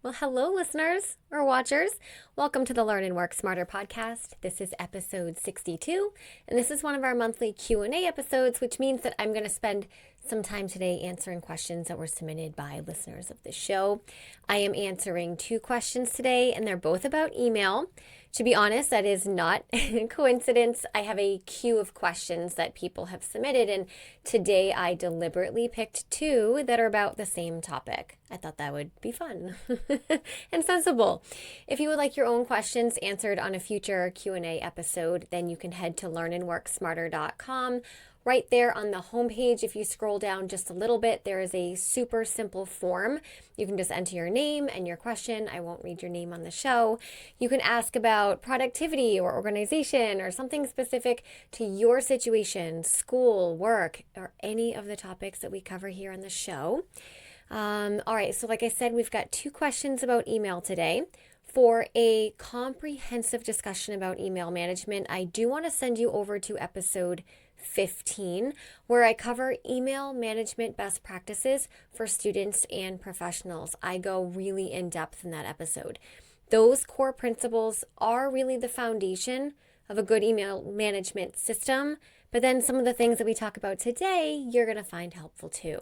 Well, hello, listeners or watchers. Welcome to the Learn and Work Smarter podcast. This is episode 62, and this is one of our monthly Q&A episodes, which means that I'm going to spend some time today answering questions that were submitted by listeners of the show. I am answering 2 questions today, and they're both about email. To be honest, that is not a coincidence. I have a queue of questions that people have submitted, and today I deliberately picked 2 that are about the same topic. I thought that would be fun and sensible. If you would like your own questions answered on a future Q&A episode, then you can head to learnandworksmarter.com. Right there on the homepage, if you scroll down just a little bit, there is a super simple form. You can just enter your name and your question. I won't read your name on the show. You can ask about productivity or organization or something specific to your situation, school, work, or any of the topics that we cover here on the show. All right, so like I said, we've got 2 questions about email today. For a comprehensive discussion about email management, I do want to send you over to episode 15, where I cover email management best practices for students and professionals. I go really in depth in that episode. Those core principles are really the foundation of a good email management system, but then some of the things that we talk about today, you're going to find helpful too.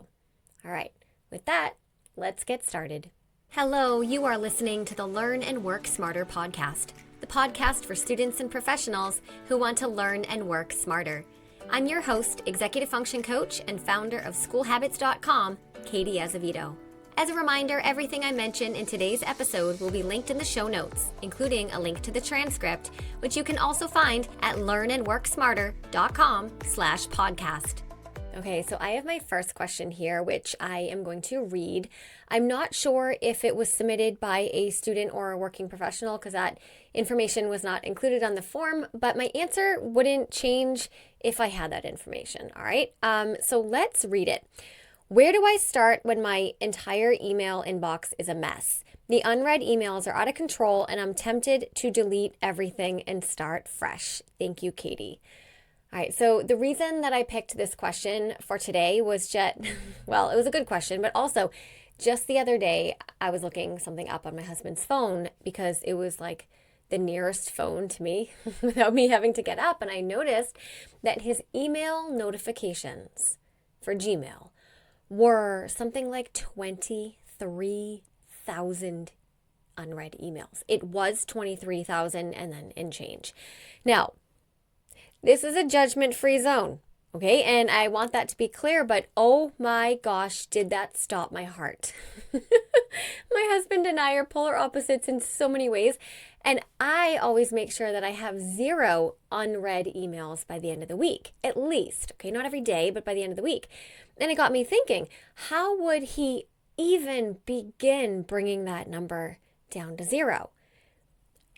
All right, with that, let's get started. Hello, you are listening to the Learn and Work Smarter podcast, the podcast for students and professionals who want to learn and work smarter. I'm your host, executive function coach, and founder of schoolhabits.com, Katie Azevedo. As a reminder, everything I mention in today's episode will be linked in the show notes, including a link to the transcript, which you can also find at learnandworksmarter.com/podcast. Okay, so I have my first question here, which I am going to read. I'm not sure if it was submitted by a student or a working professional because that information was not included on the form, but my answer wouldn't change if I had that information, all right? So let's read it. Where do I start when my entire email inbox is a mess? The unread emails are out of control and I'm tempted to delete everything and start fresh. Thank you, Katie. All right, so the reason that I picked this question for today was just, well, it was a good question, but also just the other day, I was looking something up on my husband's phone because it was like the nearest phone to me without me having to get up. And I noticed that his email notifications for Gmail were something like 23,000 unread emails. It was 23,000 and then in change. Now, this is a judgment-free zone, okay? And I want that to be clear, but oh my gosh, did that stop my heart. My husband and I are polar opposites in so many ways, and I always make sure that I have 0 unread emails by the end of the week, at least, okay? Not every day, but by the end of the week. And it got me thinking, how would he even begin bringing that number down to 0?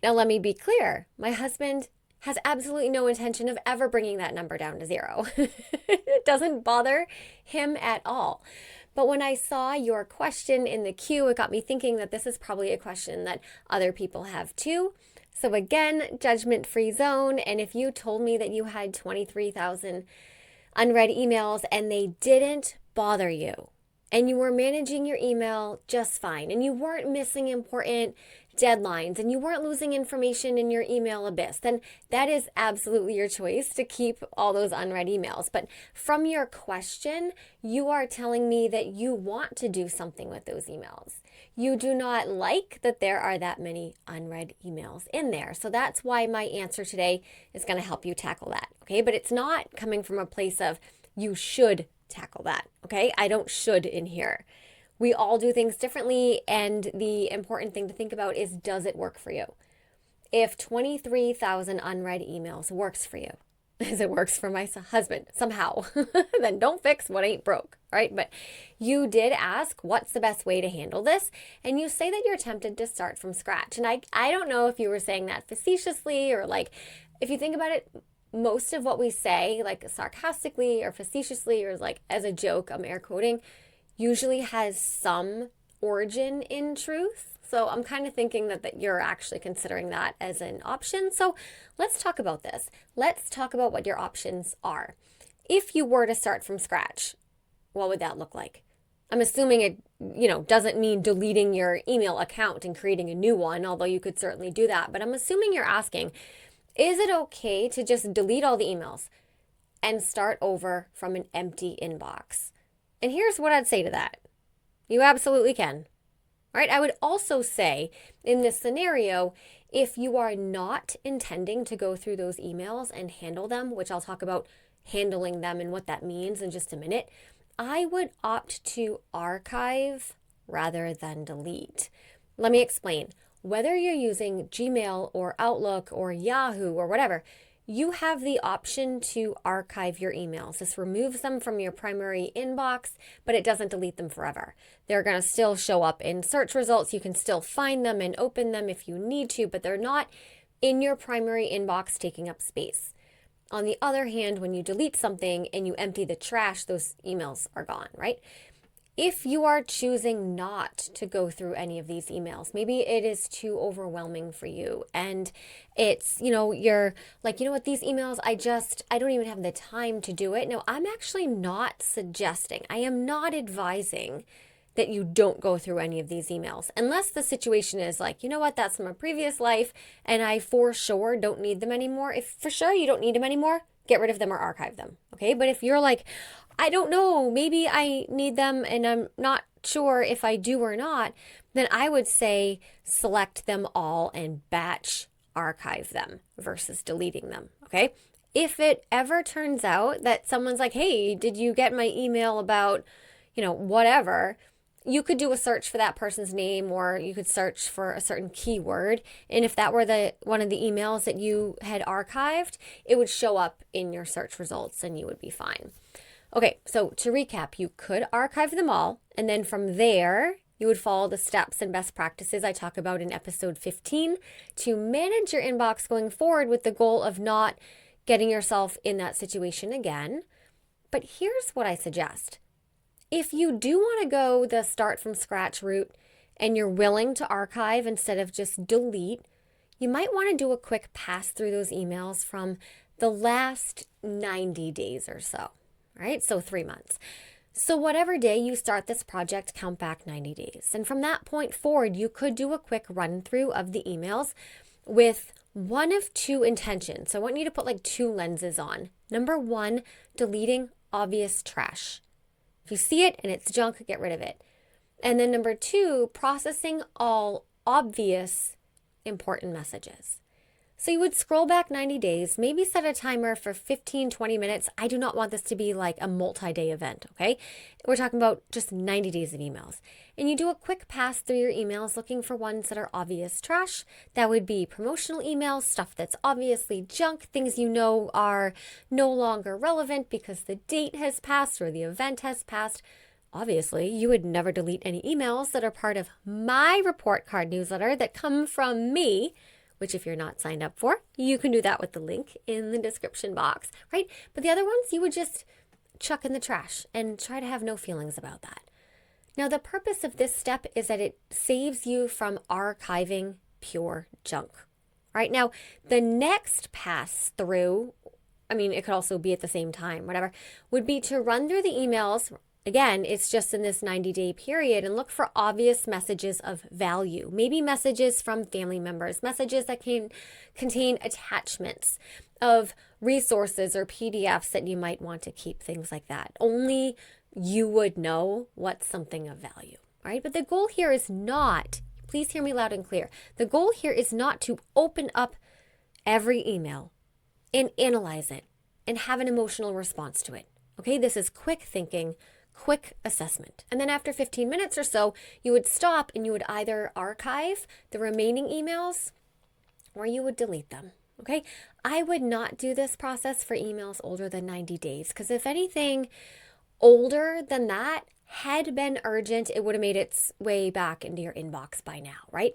Now, let me be clear. My husband has absolutely no intention of ever bringing that number down to 0. It doesn't bother him at all. But when I saw your question in the queue, it got me thinking that this is probably a question that other people have too. So again, judgment-free zone. And if you told me that you had 23,000 unread emails and they didn't bother you, and you were managing your email just fine, and you weren't missing important deadlines, and you weren't losing information in your email abyss, then that is absolutely your choice to keep all those unread emails. But from your question, you are telling me that you want to do something with those emails. You do not like that there are that many unread emails in there. So that's why my answer today is going to help you tackle that, okay? But it's not coming from a place of you should tackle that, okay? I don't should in here. We all do things differently, and the important thing to think about is, does it work for you? If 23,000 unread emails works for you, as it works for my husband somehow, then don't fix what ain't broke, right? But you did ask, what's the best way to handle this? And you say that you're tempted to start from scratch. And I don't know if you were saying that facetiously or like, if you think about it, most of what we say, like sarcastically or facetiously or like as a joke, I'm air quoting, usually has some origin in truth. So I'm kind of thinking that you're actually considering that as an option. So let's talk about this. Let's talk about what your options are. If you were to start from scratch, what would that look like? I'm assuming doesn't mean deleting your email account and creating a new one, although you could certainly do that. But I'm assuming you're asking, is it okay to just delete all the emails and start over from an empty inbox? And here's what I'd say to that. You absolutely can. All right. I would also say in this scenario, if you are not intending to go through those emails and handle them, which I'll talk about handling them and what that means in just a minute, I would opt to archive rather than delete. Let me explain. Whether you're using Gmail or Outlook or Yahoo or whatever, you have the option to archive your emails. This removes them from your primary inbox, but it doesn't delete them forever. They're going to still show up in search results. You can still find them and open them if you need to, but they're not in your primary inbox taking up space. On the other hand, when you delete something and you empty the trash, those emails are gone, right? If you are choosing not to go through any of these emails, maybe it is too overwhelming for you and it's, you're like, these emails, I don't even have the time to do it. No, I'm actually not suggesting, I am not advising that you don't go through any of these emails unless the situation is like, that's from a previous life and I for sure don't need them anymore. If for sure you don't need them anymore, get rid of them or archive them. Okay. But if you're like, I don't know, maybe I need them and I'm not sure if I do or not, then I would say select them all and batch archive them versus deleting them. Okay. If it ever turns out that someone's like, hey, did you get my email about, whatever, you could do a search for that person's name or you could search for a certain keyword. And if that were one of the emails that you had archived, it would show up in your search results and you would be fine. Okay, so to recap, you could archive them all, and then from there, you would follow the steps and best practices I talk about in episode 15 to manage your inbox going forward with the goal of not getting yourself in that situation again. But here's what I suggest. If you do want to go the start from scratch route and you're willing to archive instead of just delete, you might want to do a quick pass through those emails from the last 90 days or so. Right? So 3 months. So whatever day you start this project, count back 90 days. And from that point forward, you could do a quick run through of the emails with one of two intentions. So I want you to put like two lenses on. Number one, deleting obvious trash. If you see it and it's junk, get rid of it. And then number two, processing all obvious important messages. So you would scroll back 90 days, maybe set a timer for 15, 20 minutes. I do not want this to be like a multi-day event, okay? We're talking about just 90 days of emails. And you do a quick pass through your emails looking for ones that are obvious trash. That would be promotional emails, stuff that's obviously junk, things you know are no longer relevant because the date has passed or the event has passed. Obviously, you would never delete any emails that are part of my report card newsletter that come from me, which if you're not signed up for, you can do that with the link in the description box, right? But the other ones, you would just chuck in the trash and try to have no feelings about that. Now, the purpose of this step is that it saves you from archiving pure junk, right? Now, the next pass through, it could also be at the same time, whatever, would be to run through the emails. Again, it's just in this 90-day period and look for obvious messages of value. Maybe messages from family members, messages that can contain attachments of resources or PDFs that you might want to keep, things like that. Only you would know what's something of value, right? But the goal here is not, please hear me loud and clear, the goal here is not to open up every email and analyze it and have an emotional response to it. Okay, this is quick thinking, quick assessment. And then after 15 minutes or so, you would stop and you would either archive the remaining emails or you would delete them. Okay, I would not do this process for emails older than 90 days because if anything older than that had been urgent, it would have made its way back into your inbox by now, right?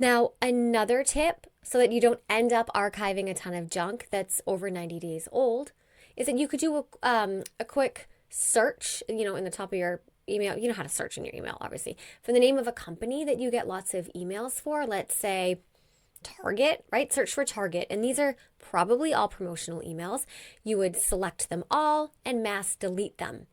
Now, another tip so that you don't end up archiving a ton of junk that's over 90 days old is that you could do a quick search, in the top of your email. You know how to search in your email, obviously, for the name of a company that you get lots of emails for. Let's say Target, right? Search for Target. And these are probably all promotional emails. You would select them all and mass delete them.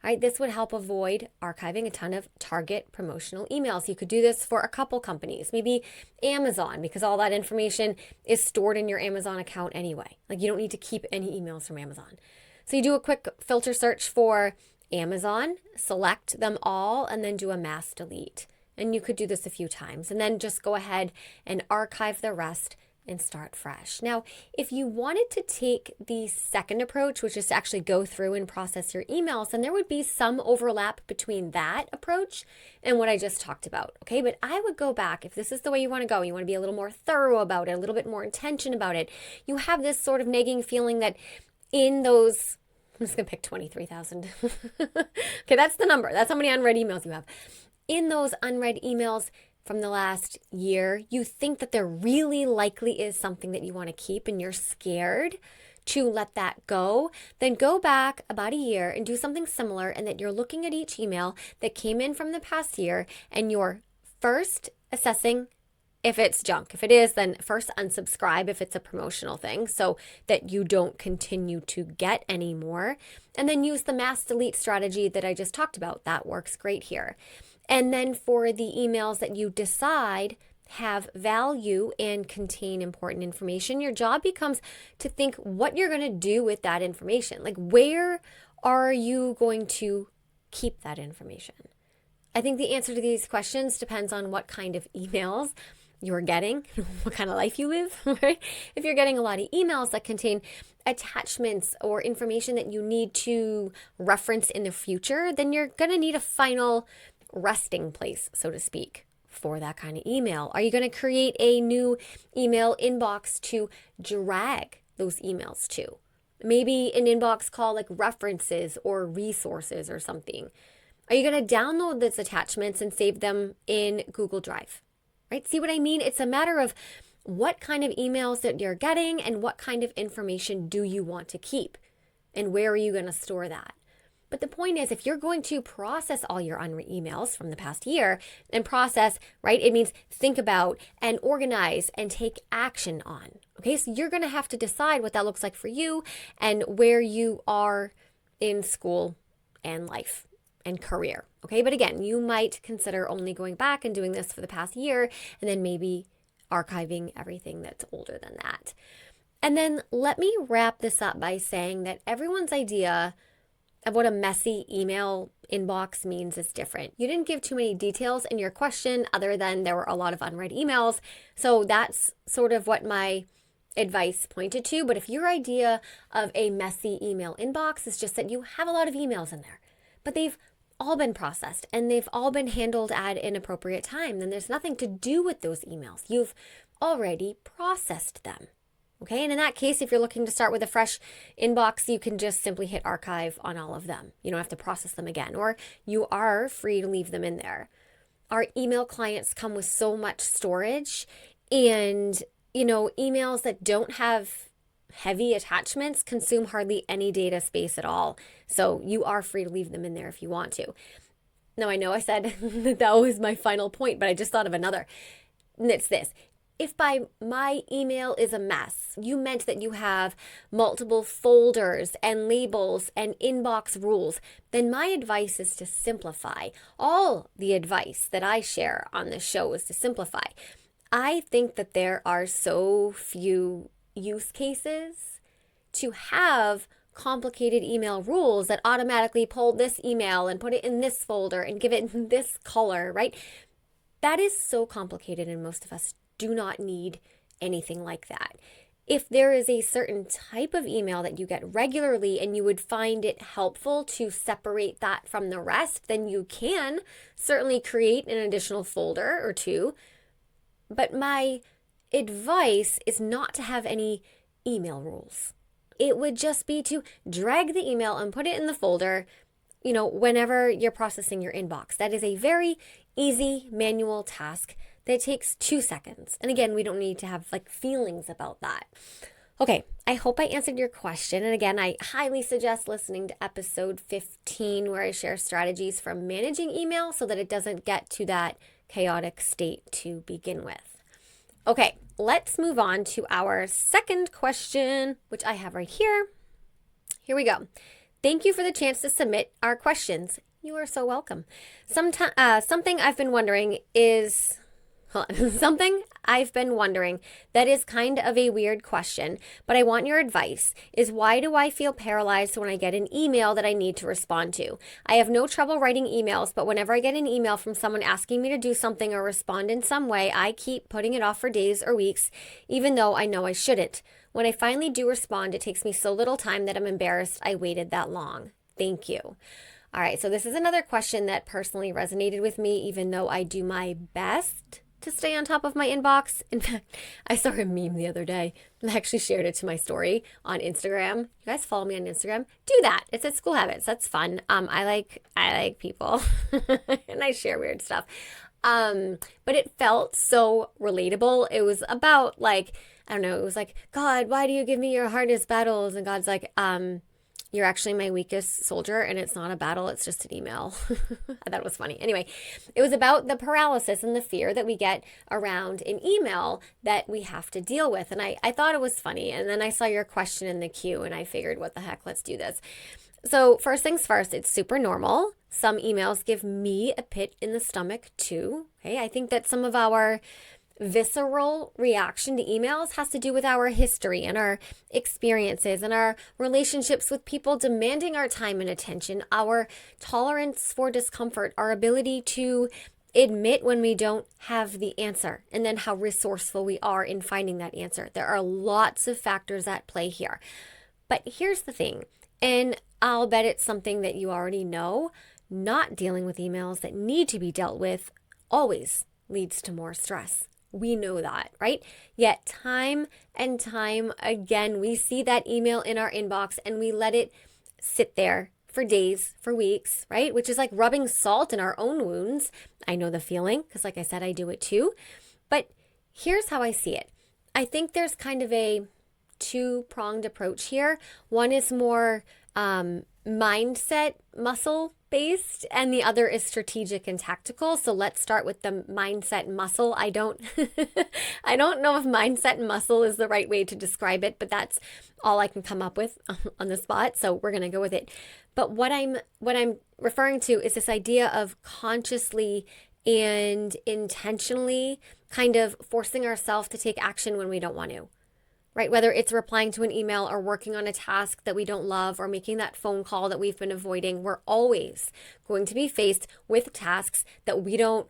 All right, this would help avoid archiving a ton of target promotional emails. You could do this for a couple companies, maybe Amazon, because all that information is stored in your Amazon account anyway. Like you don't need to keep any emails from Amazon. So you do a quick filter search for Amazon, select them all, and then do a mass delete. And you could do this a few times and then just go ahead and archive the rest and start fresh. Now, if you wanted to take the second approach, which is to actually go through and process your emails, then there would be some overlap between that approach and what I just talked about. Okay, but I would go back, if this is the way you want to go, you want to be a little more thorough about it, a little bit more intention about it. You have this sort of nagging feeling that in those, I'm just going to pick 23,000. Okay, that's the number. That's how many unread emails you have. In those unread emails from the last year, you think that there really likely is something that you want to keep and you're scared to let that go, then go back about a year and do something similar, and that you're looking at each email that came in from the past year and you're first assessing if it's junk. If it is, then first unsubscribe if it's a promotional thing so that you don't continue to get any more. And then use the mass delete strategy that I just talked about. That works great here. And then for the emails that you decide have value and contain important information, your job becomes to think what you're going to do with that information. Like, where are you going to keep that information? I think the answer to these questions depends on what kind of emails you're getting, what kind of life you live, right? If you're getting a lot of emails that contain attachments or information that you need to reference in the future, then you're going to need a final resting place, so to speak, for that kind of email. Are you going to create a new email inbox to drag those emails to? Maybe an inbox called like references or resources or something. Are you going to download those attachments and save them in Google Drive? Right? See what I mean? It's a matter of what kind of emails that you're getting and what kind of information do you want to keep and where are you going to store that? But the point is, if you're going to process all your unread emails from the past year and process, right, it means think about and organize and take action on. Okay, so you're going to have to decide what that looks like for you and where you are in school and life and career. Okay, but again, you might consider only going back and doing this for the past year and then maybe archiving everything that's older than that. And then let me wrap this up by saying that everyone's idea of what a messy email inbox means is different. You didn't give too many details in your question other than there were a lot of unread emails. So that's sort of what my advice pointed to. But if your idea of a messy email inbox is just that you have a lot of emails in there, but they've all been processed and they've all been handled at an appropriate time, then there's nothing to do with those emails. You've already processed them. Okay, and in that case, if you're looking to start with a fresh inbox, you can just simply hit archive on all of them. You don't have to process them again, or you are free to leave them in there. Our email clients come with so much storage, and emails that don't have heavy attachments consume hardly any data space at all. So you are free to leave them in there if you want to. Now, I know I said that was my final point, but I just thought of another. And it's this. If by my email is a mess, you meant that you have multiple folders and labels and inbox rules, then my advice is to simplify. All the advice that I share on this show is to simplify. I think that there are so few use cases to have complicated email rules that automatically pull this email and put it in this folder and give it this color, right? That is so complicated, and most of us do not need anything like that. If there is a certain type of email that you get regularly and you would find it helpful to separate that from the rest, then you can certainly create an additional folder or two. But my advice is not to have any email rules. It would just be to drag the email and put it in the folder, whenever you're processing your inbox. That is a very easy manual task that takes 2 seconds. And again, we don't need to have feelings about that. Okay, I hope I answered your question. And again, I highly suggest listening to episode 15 where I share strategies for managing email so that it doesn't get to that chaotic state to begin with. Okay, let's move on to our second question, which I have right here. Here we go. Thank you for the chance to submit our questions. You are so welcome. Something I've been wondering is something I've been wondering that is kind of a weird question, but I want your advice, is why do I feel paralyzed when I get an email that I need to respond to? I have no trouble writing emails, but whenever I get an email from someone asking me to do something or respond in some way, I keep putting it off for days or weeks, even though I know I shouldn't. When I finally do respond, it takes me so little time that I'm embarrassed I waited that long. Thank you. All right, so this is another question that personally resonated with me, even though I do my best to stay on top of my inbox. In fact, I saw a meme the other day. I actually shared it to my story on Instagram. You guys follow me on Instagram? Do that. It's at School Habits. That's fun. I like people and I share weird stuff. But it felt so relatable. It was about like, I don't know, it was like, God, why do you give me your hardest battles? And God's like, you're actually my weakest soldier, and it's not a battle, it's just an email. I thought it was funny. Anyway, it was about the paralysis and the fear that we get around an email that we have to deal with. And I thought it was funny. And then I saw your question in the queue, and I figured, what the heck, let's do this. So first things first, it's super normal. Some emails give me a pit in the stomach too. Okay, I think that some of our visceral reaction to emails has to do with our history and our experiences and our relationships with people demanding our time and attention, our tolerance for discomfort, our ability to admit when we don't have the answer, and then how resourceful we are in finding that answer. There are lots of factors at play here. But here's the thing, and I'll bet it's something that you already know, not dealing with emails that need to be dealt with always leads to more stress. We know that, right? Yet time and time again, we see that email in our inbox and we let it sit there for days, for weeks, right? Which is like rubbing salt in our own wounds. I know the feeling because, like I said, I do it too. But here's how I see it. I think there's kind of a two-pronged approach here. One is more mindset muscle based, and the other is strategic and tactical. So let's start with the mindset muscle. I don't I don't know if mindset muscle is the right way to describe it, but that's all I can come up with on the spot. So we're going to go with it. But what I'm referring to is this idea of consciously and intentionally kind of forcing ourselves to take action when we don't want to. Right? Whether it's replying to an email or working on a task that we don't love or making that phone call that we've been avoiding, we're always going to be faced with tasks that we don't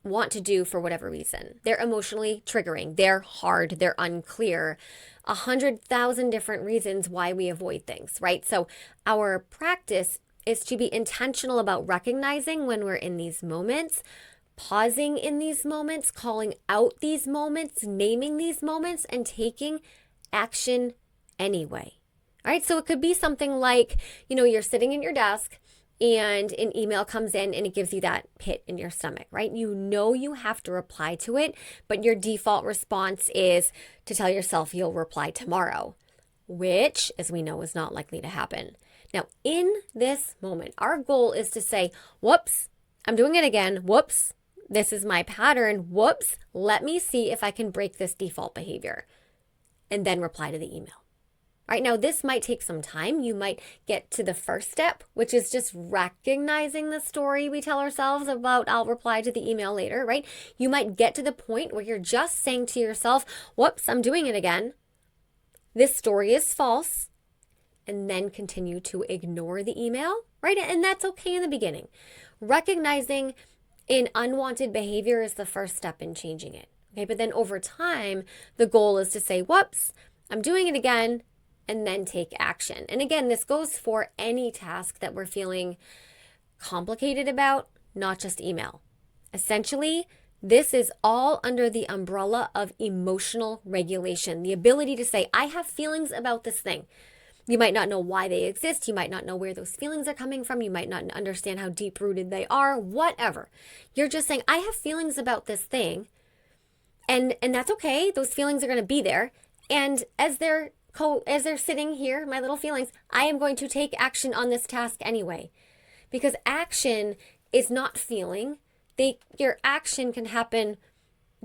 want to do for whatever reason. They're emotionally triggering. They're hard. They're unclear. 100,000 different reasons why we avoid things, right? So our practice is to be intentional about recognizing when we're in these moments, pausing in these moments, calling out these moments, naming these moments, and taking action anyway. All right, so it could be something like, you're sitting at your desk and an email comes in and it gives you that pit in your stomach, right? You know you have to reply to it, but your default response is to tell yourself you'll reply tomorrow, which, as we know, is not likely to happen. Now, in this moment, our goal is to say, whoops, I'm doing it again. Whoops, this is my pattern. Whoops, let me see if I can break this default behavior. And then reply to the email. All right, now this might take some time. You might get to the first step, which is just recognizing the story we tell ourselves about I'll reply to the email later, right? You might get to the point where you're just saying to yourself, whoops, I'm doing it again. This story is false. And then continue to ignore the email, right? And that's okay in the beginning. Recognizing an unwanted behavior is the first step in changing it. Okay, but then over time, the goal is to say, whoops, I'm doing it again, and then take action. And again, this goes for any task that we're feeling complicated about, not just email. Essentially, this is all under the umbrella of emotional regulation, the ability to say, I have feelings about this thing. You might not know why they exist. You might not know where those feelings are coming from. You might not understand how deep-rooted they are, whatever. You're just saying, I have feelings about this thing. And that's okay. Those feelings are going to be there. And as they're sitting here, my little feelings, I am going to take action on this task anyway. Because action is not feeling. Your action can happen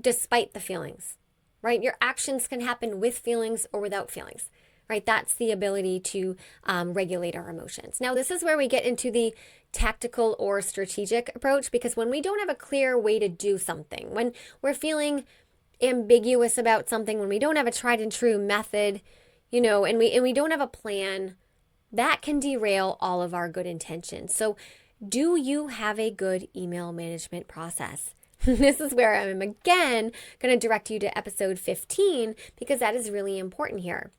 despite the feelings, right? Your actions can happen with feelings or without feelings. right? That's the ability to regulate our emotions. Now, this is where we get into the tactical or strategic approach, because when we don't have a clear way to do something, when we're feeling ambiguous about something, when we don't have a tried and true method, and we don't have a plan, that can derail all of our good intentions. So, do you have a good email management process? This is where I'm again going to direct you to episode 15, because that is really important here.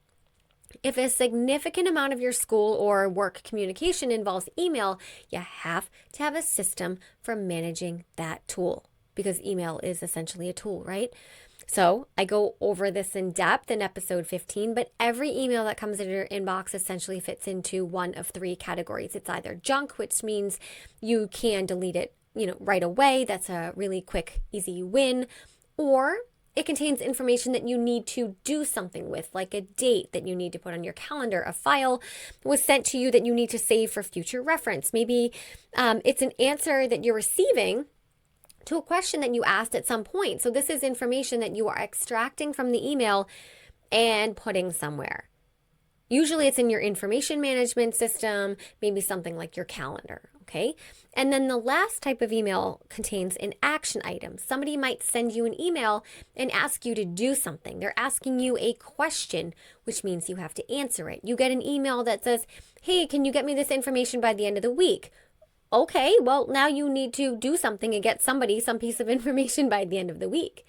If a significant amount of your school or work communication involves email, you have to have a system for managing that tool, because email is essentially a tool, right? So I go over this in depth in episode 15, but every email that comes into your inbox essentially fits into one of three categories. It's either junk, which means you can delete it, right away. That's a really quick, easy win. Or it contains information that you need to do something with, like a date that you need to put on your calendar. A file was sent to you that you need to save for future reference. Maybe it's an answer that you're receiving to a question that you asked at some point. So this is information that you are extracting from the email and putting somewhere. Usually it's in your information management system, maybe something like your calendar, okay? And then the last type of email contains an action item. Somebody might send you an email and ask you to do something. They're asking you a question, which means you have to answer it. You get an email that says, hey, can you get me this information by the end of the week? Okay, well, now you need to do something and get somebody some piece of information by the end of the week.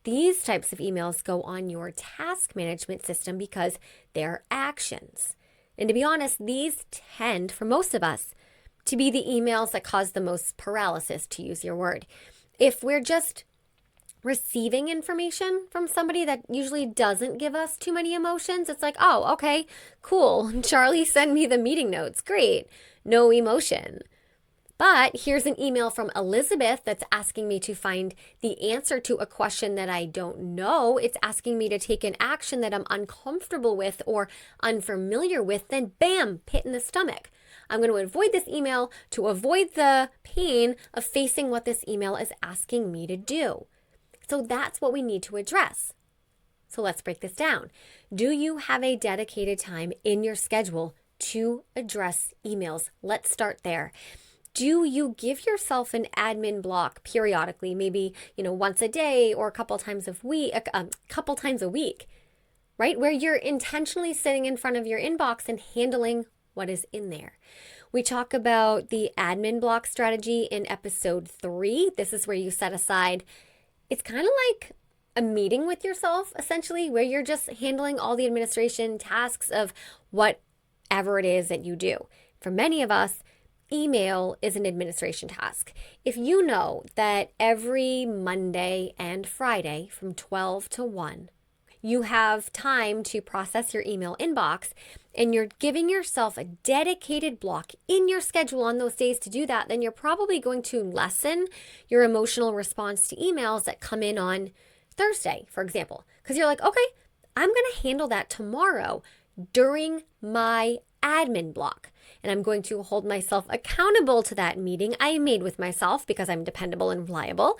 These types of emails go on your task management system because they're actions. And to be honest, these tend, for most of us, to be the emails that cause the most paralysis, to use your word. If we're just receiving information from somebody that usually doesn't give us too many emotions, it's like, oh, okay, cool. Charlie sent me the meeting notes. Great. No emotion. But here's an email from Elizabeth that's asking me to find the answer to a question that I don't know. It's asking me to take an action that I'm uncomfortable with or unfamiliar with. Then bam, pit in the stomach. I'm going to avoid this email to avoid the pain of facing what this email is asking me to do. So that's what we need to address. So let's break this down. Do you have a dedicated time in your schedule to address emails? Let's start there. Do you give yourself an admin block periodically, maybe, once a day or a couple times a week, right? Where you're intentionally sitting in front of your inbox and handling what is in there. We talk about the admin block strategy in episode 3. This is where you set aside, it's kind of like a meeting with yourself, essentially, where you're just handling all the administration tasks of whatever it is that you do. For many of us, email is an administration task. If you know that every Monday and Friday from 12 to 1, you have time to process your email inbox and you're giving yourself a dedicated block in your schedule on those days to do that, then you're probably going to lessen your emotional response to emails that come in on Thursday, for example, because you're like, okay, I'm going to handle that tomorrow during my admin block. And I'm going to hold myself accountable to that meeting I made with myself because I'm dependable and reliable.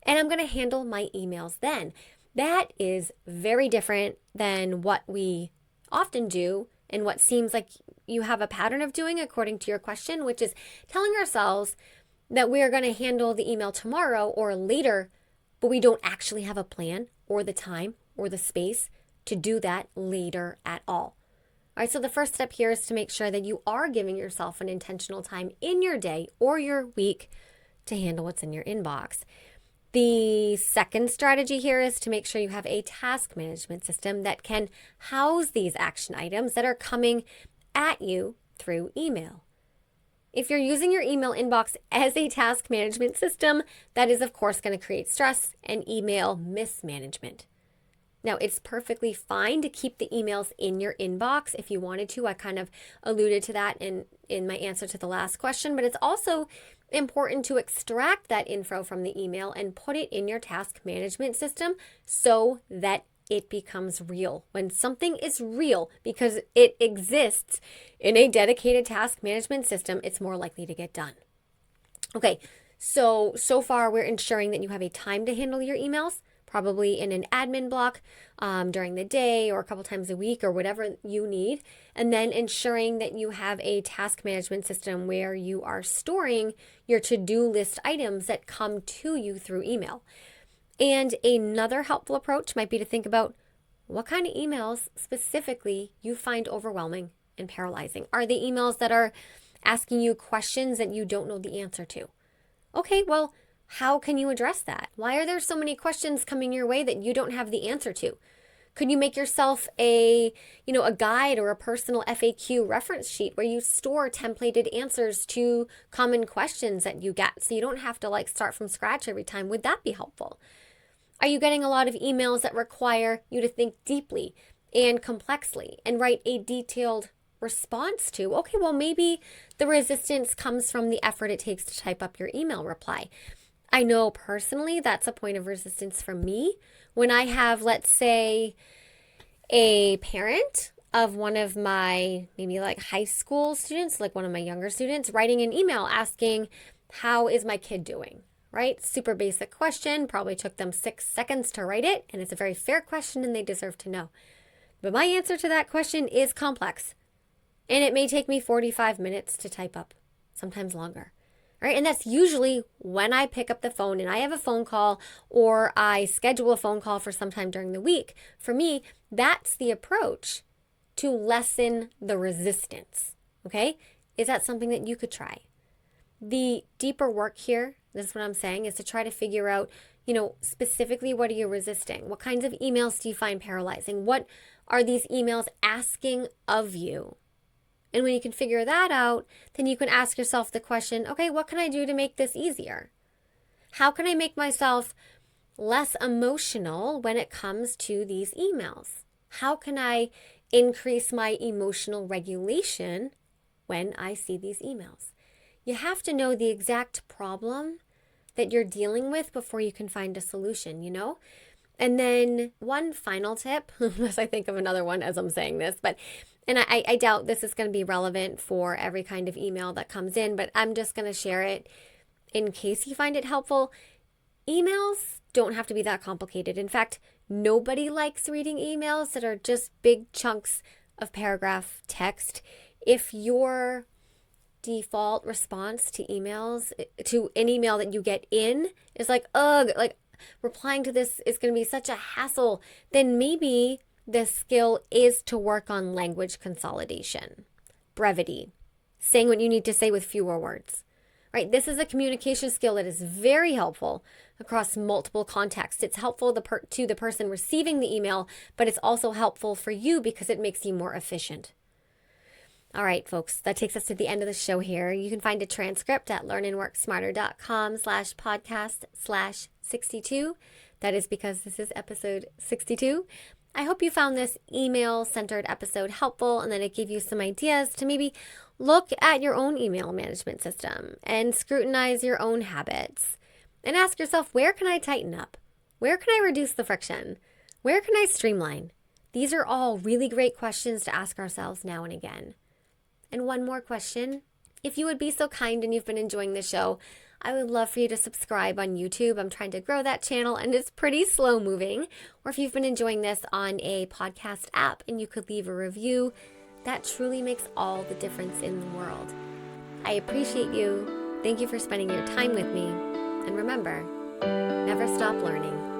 And I'm going to handle my emails then. That is very different than what we often do and what seems like you have a pattern of doing according to your question, which is telling ourselves that we are going to handle the email tomorrow or later, but we don't actually have a plan or the time or the space to do that later at all. All right, so the first step here is to make sure that you are giving yourself an intentional time in your day or your week to handle what's in your inbox. The second strategy here is to make sure you have a task management system that can house these action items that are coming at you through email. If you're using your email inbox as a task management system, that is, of course, going to create stress and email mismanagement. Now, it's perfectly fine to keep the emails in your inbox if you wanted to. I kind of alluded to that in my answer to the last question, but it's also important to extract that info from the email and put it in your task management system so that it becomes real. When something is real because it exists in a dedicated task management system, it's more likely to get done. Okay, so far we're ensuring that you have a time to handle your emails, probably in an admin block during the day or a couple times a week or whatever you need. And then ensuring that you have a task management system where you are storing your to-do list items that come to you through email. And another helpful approach might be to think about what kind of emails specifically you find overwhelming and paralyzing. Are they emails that are asking you questions that you don't know the answer to? Okay, well, how can you address that? Why are there so many questions coming your way that you don't have the answer to? Could you make yourself a guide or a personal FAQ reference sheet where you store templated answers to common questions that you get so you don't have to start from scratch every time? Would that be helpful? Are you getting a lot of emails that require you to think deeply and complexly and write a detailed response to? Okay, well, maybe the resistance comes from the effort it takes to type up your email reply. I know personally that's a point of resistance for me when I have, let's say, a parent of one of my maybe high school students, one of my younger students, writing an email asking, how is my kid doing? Right? Super basic question, probably took them 6 seconds to write it, and it's a very fair question and they deserve to know. But my answer to that question is complex, and it may take me 45 minutes to type up, sometimes longer. Right? And that's usually when I pick up the phone and I have a phone call or I schedule a phone call for sometime during the week. For me, that's the approach to lessen the resistance. Okay? Is that something that you could try? The deeper work here, this is what I'm saying, is to try to figure out, specifically what are you resisting? What kinds of emails do you find paralyzing? What are these emails asking of you? And when you can figure that out, then you can ask yourself the question, okay, what can I do to make this easier? How can I make myself less emotional when it comes to these emails? How can I increase my emotional regulation when I see these emails? You have to know the exact problem that you're dealing with before you can find a solution, And then one final tip, unless I think of another one as I'm saying this, and I doubt this is going to be relevant for every kind of email that comes in, but I'm just going to share it in case you find it helpful. Emails don't have to be that complicated. In fact, nobody likes reading emails that are just big chunks of paragraph text. If your default response to emails, to an email that you get in is ugh, replying to this is going to be such a hassle, then maybe the skill is to work on language consolidation, brevity, saying what you need to say with fewer words, right? This is a communication skill that is very helpful across multiple contexts. It's helpful to the person receiving the email, but it's also helpful for you because it makes you more efficient. All right, folks, that takes us to the end of the show here. You can find a transcript at learnandworksmarter.com/podcast/62. That is because this is episode 62. I hope you found this email-centered episode helpful and that it gave you some ideas to maybe look at your own email management system and scrutinize your own habits and ask yourself, where can I tighten up? Where can I reduce the friction? Where can I streamline? These are all really great questions to ask ourselves now and again. And one more question. If you would be so kind and you've been enjoying the show, I would love for you to subscribe on YouTube. I'm trying to grow that channel and it's pretty slow moving. Or if you've been enjoying this on a podcast app and you could leave a review, that truly makes all the difference in the world. I appreciate you. Thank you for spending your time with me. And remember, never stop learning.